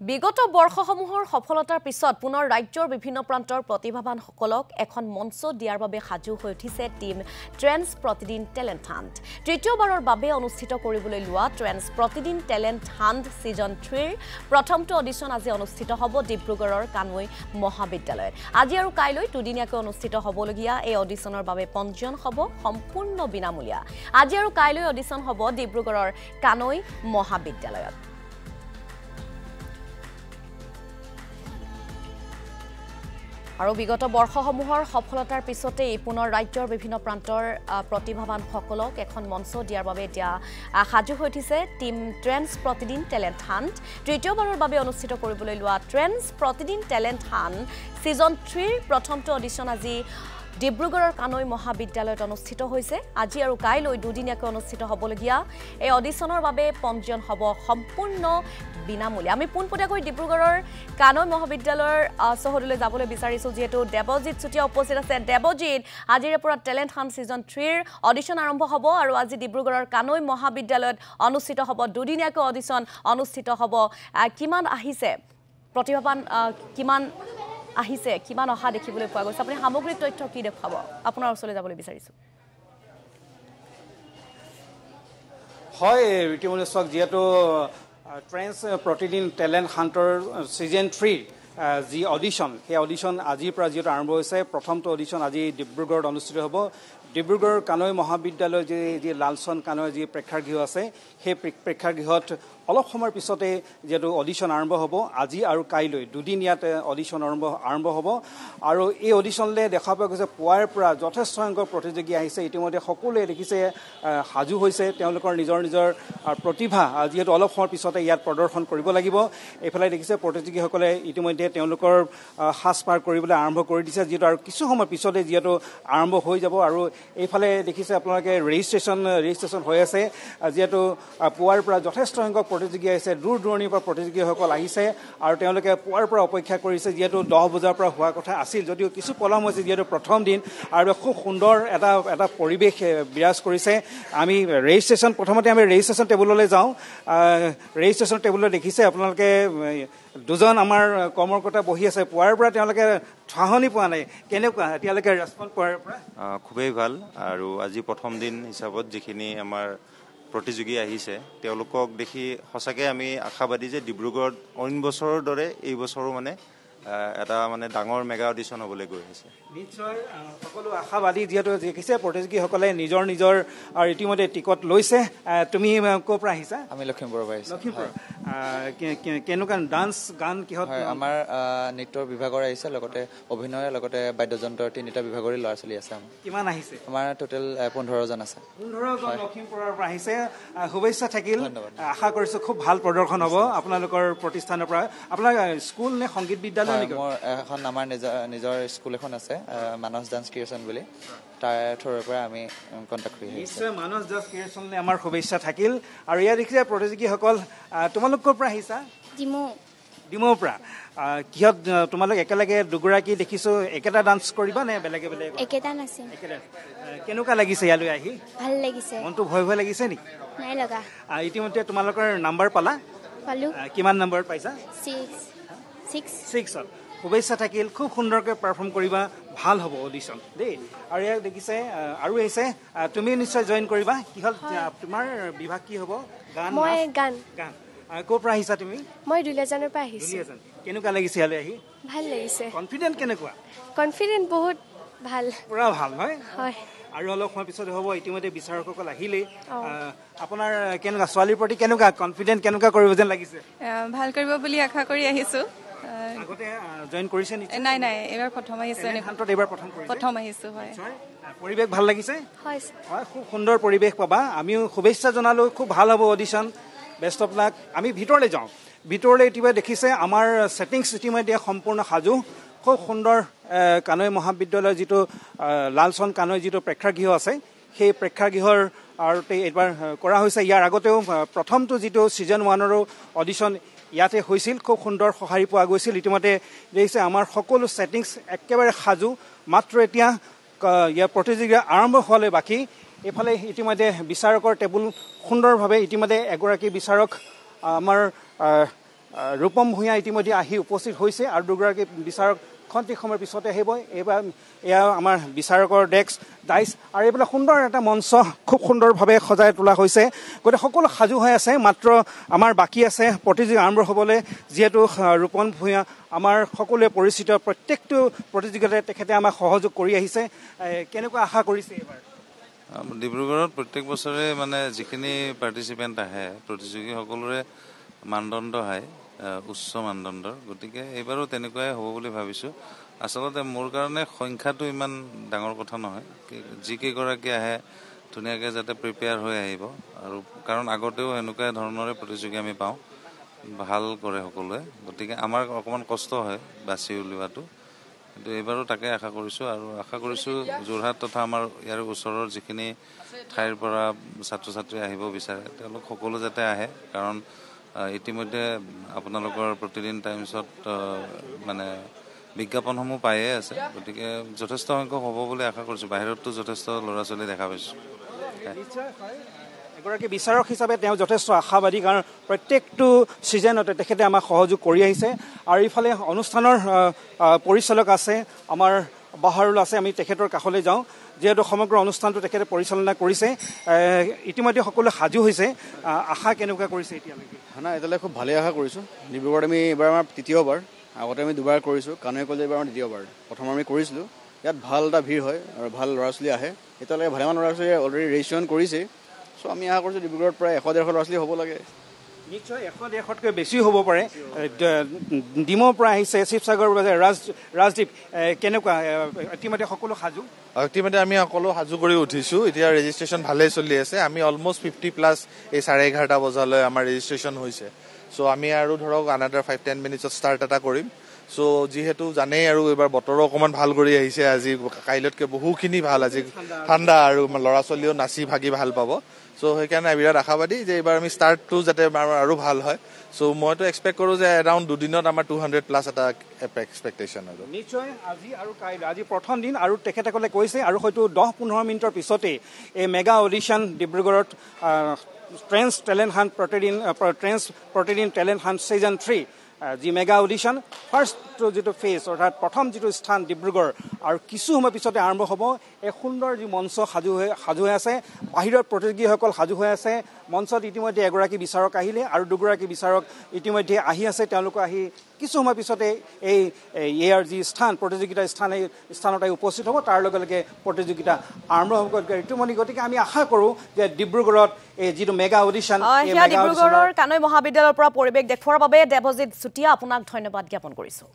বিগত বৰ্ষসমূহৰ সফলতাৰ পিছত পুনৰ ৰাজ্যৰ বিভিন্ন প্ৰান্তৰ প্ৰতিভাৱানসকলক এখন মঞ্চ দিয়াৰ বাবে সাজু হৈ উঠিছে টিম ট্ৰেন্স প্ৰতিদিন টেলেণ্ট হাণ্ট। তৃতীয়বাৰৰ বাবে অনুষ্ঠিত কৰিবলৈ লোৱা ট্ৰেন্স প্ৰতিদিন টেলেণ্ট হাণ্ট ছিজন 3ৰ প্ৰথমটো অডিশ্যন আজি অনুষ্ঠিত হ'ব ডিব্ৰুগড়ৰ কানৈ মহাবিদ্যালয়ত। আজি আৰু কাইলৈ দুদিনীয়াকৈ অনুষ্ঠিত হ'বলগীয়া এই অডিশ্যনৰ বাবে পঞ্জীয়ন হ'ব সম্পূৰ্ণ বিনামূলীয়া। আজি আৰু কাইলৈ অডিশ্যন হ'ব ডিব্ৰুগড়ৰ কানৈ মহাবিদ্যালয়ত। আৰু বিগত বৰ্ষসমূহৰ সফলতাৰ পিছতে পুনৰ ৰাজ্যৰ বিভিন্ন প্ৰান্তৰ প্ৰতিভাৱানসকলক এখন মঞ্চ দিয়াৰ বাবে এতিয়া সাজু হৈ উঠিছে টিম ট্ৰেন্স প্ৰতিদিন টেলেণ্ট হাণ্ট। তৃতীয়বাৰৰ বাবে অনুষ্ঠিত কৰিবলৈ লোৱা ট্ৰেন্স প্ৰতিদিন টেলেণ্ট হাণ্ট ছিজন 3ৰ প্ৰথমটো অডিশ্যন আজি ডিব্ৰুগড়ৰ কানৈ মহাবিদ্যালয়ত অনুষ্ঠিত হৈছে। আজি আৰু কাইলৈ দুদিনীয়াকৈ অনুষ্ঠিত হ'বলগীয়া এই অডিশ্যনৰ বাবে পঞ্জীয়ন হ'ব সম্পূৰ্ণ বিনামূলীয়া। আমি পোনপটীয়াকৈ ডিব্ৰুগড়ৰ কানৈ মহাবিদ্যালয়ৰ চৌহদলৈ যাবলৈ বিচাৰিছোঁ, যিহেতু দেৱজিৎ চুতীয়া উপস্থিত আছে। দেৱজিৎ, আজিৰে পৰা টেলেণ্ট হাণ্ট ছিজন 3ৰ অডিশ্যন আৰম্ভ হ'ব আৰু আজি ডিব্ৰুগড়ৰ কানৈ মহাবিদ্যালয়ত অনুষ্ঠিত হ'ব, দুদিনীয়াকৈ অডিশ্যন অনুষ্ঠিত হ'ব। কিমান আহিছে প্ৰতিভাৱান, কিমান আহিছে, কিমান অহা দেখিবলৈ পোৱা গৈছে? আপুনি সামগ্ৰিক তথ্য কি দেখুৱাব? আপোনাৰ ওচৰলৈ যাবলৈ বিচাৰিছোঁ। হয় ৰীতিমণি, চাওক, যিহেতু ট্ৰেন্স প্ৰতিদিন টেলেণ্ট হাণ্টৰ ছিজন 3 যি অডিশ্যন, সেই অডিশ্যন আজিৰ পৰা যিহেতু আৰম্ভ হৈছে, প্ৰথমটো অডিশ্যন আজি ডিব্ৰুগড়ত অনুষ্ঠিত হ'ব। ডিব্ৰুগড় কানৈ মহাবিদ্যালয়ৰ যি লালচন কানৈ যি প্ৰেক্ষাগৃহ আছে, সেই প্ৰেক্ষাগৃহত অলপ সময়ৰ পিছতে যিহেতু অডিশ্যন আৰম্ভ হ'ব। আজি আৰু কাইলৈ দুদিনীয়াত অডিশ্যন আৰম্ভ হ'ব। আৰু এই অডিশ্যনলৈ দেখা পোৱা গৈছে পুৱাৰ পৰা যথেষ্ট সংখ্যক প্ৰতিযোগী আহিছে। ইতিমধ্যে সকলোৱে দেখিছে সাজু হৈছে, তেওঁলোকৰ নিজৰ নিজৰ প্ৰতিভা যিহেতু অলপ সময়ৰ পিছতে ইয়াত প্ৰদৰ্শন কৰিব লাগিব। এইফালে দেখিছে প্ৰতিযোগীসকলে ইতিমধ্যে তেওঁলোকৰ সাজপাৰ কৰিবলৈ আৰম্ভ কৰি দিছে, যিহেতু আৰু কিছু সময়ৰ পিছতে যিহেতু আৰম্ভ হৈ যাব। আৰু এইফালে দেখিছে আপোনালোকে ৰেজিষ্ট্ৰেশ্যন হৈ আছে, যিহেতু পুৱাৰ পৰা যথেষ্ট সংখ্যক প্ৰতিযোগী আহিছে, দূৰ দূৰণিৰ পৰা প্ৰতিযোগীসকল আহিছে আৰু তেওঁলোকে পুৱাৰ পৰা অপেক্ষা কৰিছে, যিহেতু 10 বজাৰ পৰা হোৱা কথা আছিল, যদিও কিছু পলম হৈছে, যিহেতু প্ৰথম দিন আৰু খুব সুন্দৰ এটা পৰিৱেশ বিৰাজ কৰিছে। আমি প্ৰথমতে ৰেজিষ্ট্ৰেশ্যন টেবুললৈ যাওঁ। ৰেজিষ্ট্ৰেশ্যন টেবুলত দেখিছে আপোনালোকে দুজন আমাৰ কৰ্মকৰ্তা বহি আছে। পুৱাৰ পৰা তেওঁলোকে ঠাহনি পোৱা নাই, কেনেকুৱা এতিয়ালৈকে ৰেছপন্স পোৱাৰ পৰা? খুবেই ভাল। আৰু আজি প্ৰথম দিন হিচাপত যিখিনি আমাৰ প্ৰতিযোগী আহিছে, তেওঁলোকক দেখি সঁচাকৈ আমি আশাবাদী যে ডিব্ৰুগড়ত অইন বছৰৰ দৰে এই বছৰো এটা ডাঙৰ মেগা অডিশ্যন হ'বলৈ গৈ আছে। নিশ্চয় সকলো আশাবাদী, যিহেতু দেখিছে প্ৰতিযোগীসকলে নিজৰ নিজৰ ইতিমধ্যে টিকট লৈছে। তুমি ক'ৰ পৰা আহিছা? আমি লখিমপুৰৰ পৰা আহিছোঁ। লখিমপুৰ। কেনেকুৱা ডান্স গান কিহত? আমাৰ নৃত্যৰ বিভাগৰ আহিছে, লগতে অভিনয়ৰ লগতে বাদ্যযন্ত্ৰৰ 3টা বিভাগৰে ল'ৰা ছোৱালী আছে। কিমান আহিছে? আমাৰ টোটেল 15 জন আছে। 15 জন লখিমপুৰৰ পৰা আহিছে। শুভেচ্ছা থাকিল। আশা কৰিছোঁ খুব ভাল প্ৰদৰ্শন হ'ব আপোনালোকৰ প্ৰতিষ্ঠানৰ পৰা। আপোনাৰ স্কুল নে সংগীত বিদ্যালয়? মোৰ এখন আমাৰ নিজৰ স্কুল এখন আছে, মানস ডান্স ক্ৰিয়েশ্যন বুলি, তাৰ থ্ৰুৰ পৰা আমি কণ্টেক্ট কৰি আহিছোঁ। নিশ্চয় মানস ডান্স ক্ৰিয়েশ্যনলৈ আমাৰ শুভেচ্ছা থাকিল। আৰু ইয়াত দেখিছে প্ৰতিযোগীসকল, তোমালোক ক'ৰ পৰা আহিছা? ডিমৌৰ পৰা। কিহত তোমালোক একেলগে দুগৰাকী দেখিছোঁ, একেটা ডান্স কৰিবা নে বেলেগে বেলেগ? একেটা নাচে। কেনেকুৱা লাগিছে ইয়ালৈ আহি? ভাল লাগিছে। মনটো ভয় লাগিছে নেকি? নাই লগা। ইতিমধ্যে তোমালোকৰ নাম্বাৰ পালা? পালো। কিমান নম্বৰত পাইছা? 6ত। শুভেচ্ছা থাকিল, খুব সুন্দৰকৈ পাৰফৰ্ম কৰিবা, ভাল হ'ব অডিশ্যন দেই। আৰু ইয়াক দেখিছে আৰু আহিছে, তুমি নিশ্চয় জইন কৰিবা। কিহত তোমাৰ বিভাগ কি হ'ব? গান। ক'ৰ পৰা আহিছা তুমি? মই দুলীয়াজানৰ পৰা আহিছোঁ। কেনেকুৱা লাগিছে ইয়ালৈ আহি? ভাল লাগিছে। কনফিডেণ্ট কেনেকুৱা? কনফিডেণ্ট বহুত ভাল, পুৰা ভাল। হয় হয়। আৰু অলপ সময় পিছতে হ'ব, ইতিমধ্যে বিচাৰকসকল আহিলেই। আপোনাৰ কেনেকুৱা, ছোৱালীৰ প্ৰতি কেনেকুৱা কনফিডেণ্ট, কেনেকুৱা কৰিব যেন লাগিছে? ভাল কৰিব বুলি আশা কৰি আহিছোঁ। আগতে জইন কৰিছে নেকি? নাই, এইবাৰ প্ৰথম আহিছোঁ। এইবাৰ প্ৰথম আহিছোঁ। হয়। পৰিৱেশ ভাল লাগিছে? হয়, খুব সুন্দৰ পৰিৱেশ পাবা। আমিও শুভেচ্ছা জনালোঁ, খুব ভাল হ'ব অডিশ্যন। Best of luck. আমি ভিতৰলৈ যাওঁ। ভিতৰলৈ ইতিমধ্যে দেখিছে আমাৰ ছেটিংছ ইতিমধ্যে সম্পূৰ্ণ সাজু। খুব সুন্দৰ কানৈ মহাবিদ্যালয়ৰ যিটো লালচন কানৈ যিটো প্ৰেক্ষাগৃহ আছে, সেই প্ৰেক্ষাগৃহৰ এইবাৰ কৰা হৈছে। ইয়াৰ আগতেও প্ৰথমটো যিটো ছিজন 1ৰো অডিশ্যন ইয়াতে হৈছিল, খুব সুন্দৰ সঁহাৰি পোৱা গৈছিল। ইতিমধ্যে দেখিছে আমাৰ সকলো ছেটিংছ একেবাৰে সাজু, মাত্ৰ এতিয়া ইয়াৰ প্ৰতিযোগিতা আৰম্ভ হোৱালৈ বাকী। এইফালে ইতিমধ্যে বিচাৰকৰ টেবুল সুন্দৰভাৱে ইতিমধ্যে এগৰাকী বিচাৰক আমাৰ ৰূপম ভূঞা ইতিমধ্যে আহি উপস্থিত হৈছে আৰু দুগৰাকী বিচাৰক খন্তেক সময়ৰ পিছতে আহিব এইবাৰ এয়া আমাৰ বিচাৰকৰ ডেস্ক ডাইচ আৰু এইবিলাক সুন্দৰ এটা মঞ্চ খুব সুন্দৰভাৱে সজাই তোলা হৈছে গতিকে সকলো সাজু হৈ আছে মাত্ৰ আমাৰ বাকী আছে প্ৰতিযোগিতা আৰম্ভ হ'বলৈ যিহেতু ৰূপম ভূঞা আমাৰ সকলোৱে পৰিচিত প্ৰত্যেকটো প্ৰতিযোগিতাতে তেখেতে আমাক সহযোগ কৰি আহিছে কেনেকুৱা আশা কৰিছে এইবাৰ ডিব্ৰুগড়ত প্ৰত্যেক বছৰে মানে যিখিনি পাৰ্টিচিপেণ্ট আহে প্ৰতিযোগী সকলোৰে মানদণ্ড হয় উচ্চ মানদণ্ডৰ গতিকে এইবাৰো তেনেকুৱাই হ'ব বুলি ভাবিছোঁ আচলতে মোৰ কাৰণে সংখ্যাটো ইমান ডাঙৰ কথা নহয় যিকেইগৰাকী আহে ধুনীয়াকৈ যাতে প্ৰিপেয়াৰ হৈ আহিব আৰু কাৰণ আগতেও এনেকুৱা ধৰণৰে প্ৰতিযোগী আমি পাওঁ ভাল কৰে সকলোৱে গতিকে আমাৰ অকণমান কষ্ট হয় বাছি উলিওৱাটো কিন্তু এইবাৰো তাকে আশা কৰিছোঁ আৰু আশা কৰিছোঁ যোৰহাট তথা আমাৰ ইয়াৰ ওচৰৰ যিখিনি ঠাইৰ পৰা ছাত্ৰ ছাত্ৰী আহিব বিচাৰে তেওঁলোক সকলো যাতে আহে কাৰণ ইতিমধ্যে আপোনালোকৰ প্ৰতিদিন টাইমছত মানে বিজ্ঞাপনসমূহ পায়ে আছে গতিকে যথেষ্ট সংখ্যক হ'ব বুলি আশা কৰিছোঁ বাহিৰতো যথেষ্ট ল'ৰা ছোৱালী দেখা পাইছোঁ এগৰাকী বিচাৰক হিচাপে তেওঁ যথেষ্ট আশাবাদী কাৰণ প্ৰত্যেকটো ছিজনতে তেখেতে আমাক সহযোগ কৰি আহিছে আৰু ইফালে অনুষ্ঠানৰ পৰিচালক আছে আমাৰ বাহাৰুল আছে আমি তেখেতৰ কাষলৈ যাওঁ যিহেতু সমগ্ৰ অনুষ্ঠানটো তেখেতে পৰিচালনা কৰিছে ইতিমধ্যে সকলো সাজু হৈছে আশা কেনেকুৱা কৰিছে এতিয়ালৈকে এতিয়ালৈ খুব ভালেই আশা কৰিছোঁ ডিব্ৰুগড়ত আমি এইবাৰ আমাৰ তৃতীয়বাৰ আগতে আমি দুবাৰ কৰিছোঁ কানুৱে কলেজত এইবাৰ আমাৰ দ্বিতীয়বাৰ প্ৰথম আমি কৰিছিলোঁ ইয়াত ভাল এটা ভিৰ হয় আৰু ভাল ল'ৰা ছোৱালী আহে এতিয়ালৈকে ভালেমান ল'ৰা ছোৱালীয়ে অলৰেডি ৰেজিষ্ট্ৰেশ্যন কৰিছে চ' আমি আশা কৰিছোঁ ডিব্ৰুগড়ত প্ৰায় 100-150 ল'ৰা ছোৱালী হ'ব লাগে নিশ্চয় 100-150তকৈ বেছি হ'ব পাৰে ডিমৰ পৰা আহিছে শিৱসাগৰ ৰাজদ্বীপ কেনেকুৱা ইতিমধ্যে সকলো সাজু ইতিমধ্যে আমি সকলো সাজু কৰি উঠিছোঁ এতিয়া ৰেজিষ্ট্ৰেশ্যন ভালেই চলি আছে আমি অলমষ্ট 50+ এই 11:30 বজালৈ আমাৰ ৰেজিষ্ট্ৰেশ্যন হৈছে চ' আমি আৰু ধৰক আনাডাৰ 5-10 মিনিটছত ষ্টাৰ্ট এটা কৰিম চ' যিহেতু জানেই আৰু এইবাৰ বতৰো অকণমান ভাল কৰি আহিছে আজি কাইলৈতকৈ বহুখিনি ভাল আজি ঠাণ্ডা আৰু ল'ৰা ছোৱালীও নাচি ভাগি ভাল পাব চ' সেইকাৰণে বিৰাট আশাবাদী যে এইবাৰ আমি ষ্টাৰ্টটো যাতে আৰু ভাল হয় চ' মইতো এক্সপেক্ট কৰোঁ যে এৰাউণ্ড 2 দিনত আমাৰ 200+ এটা এক্সপেক্টেশ্যন আৰু নিশ্চয় আজি আৰু কাইলৈ আজি প্ৰথম দিন আৰু তেখেতসকলে কৈছে আৰু হয়তো 10-15 মিনিটৰ পিছতেই এই মেগা অডিশ্যন ডিব্ৰুগড়ত ট্ৰেন্স টেলেণ্ট হাণ্ট প্ৰতিদিন টেলেণ্ট হাণ্ট ছিজন 3 যি মেগা অডিশ্যন ফাৰ্ষ্ট যিটো ফেজ অৰ্থাৎ প্ৰথম যিটো স্থান ডিব্ৰুগড় আৰু কিছু সময় পিছতে আৰম্ভ হ'ব এই সুন্দৰ যি মঞ্চ সাজু হৈ আছে বাহিৰৰ প্ৰতিযোগীসকল সাজু হৈ আছে মঞ্চত ইতিমধ্যে এগৰাকী বিচাৰক আহিলে আৰু দুগৰাকী বিচাৰক ইতিমধ্যে আহি আছে তেওঁলোকে আহি কিছু সময় পিছতে এই ইয়াৰ যি প্ৰতিযোগিতাৰ স্থানত উপস্থিত হ'ব তাৰ লগে লগে প্ৰতিযোগিতা আৰম্ভ হ'ব গতিকে আমি আশা কৰোঁ যে ডিব্ৰুগড়ত এই যিটো মেগা অডিশ্যন ডিব্ৰুগড়ৰ কানৈ মহাবিদ্যালয়ৰ পৰা পৰিৱেশ দেখুওৱাৰ বাবে দেৱজিৎ চুতীয়া আপোনাক ধন্যবাদ জ্ঞাপন কৰিছোঁ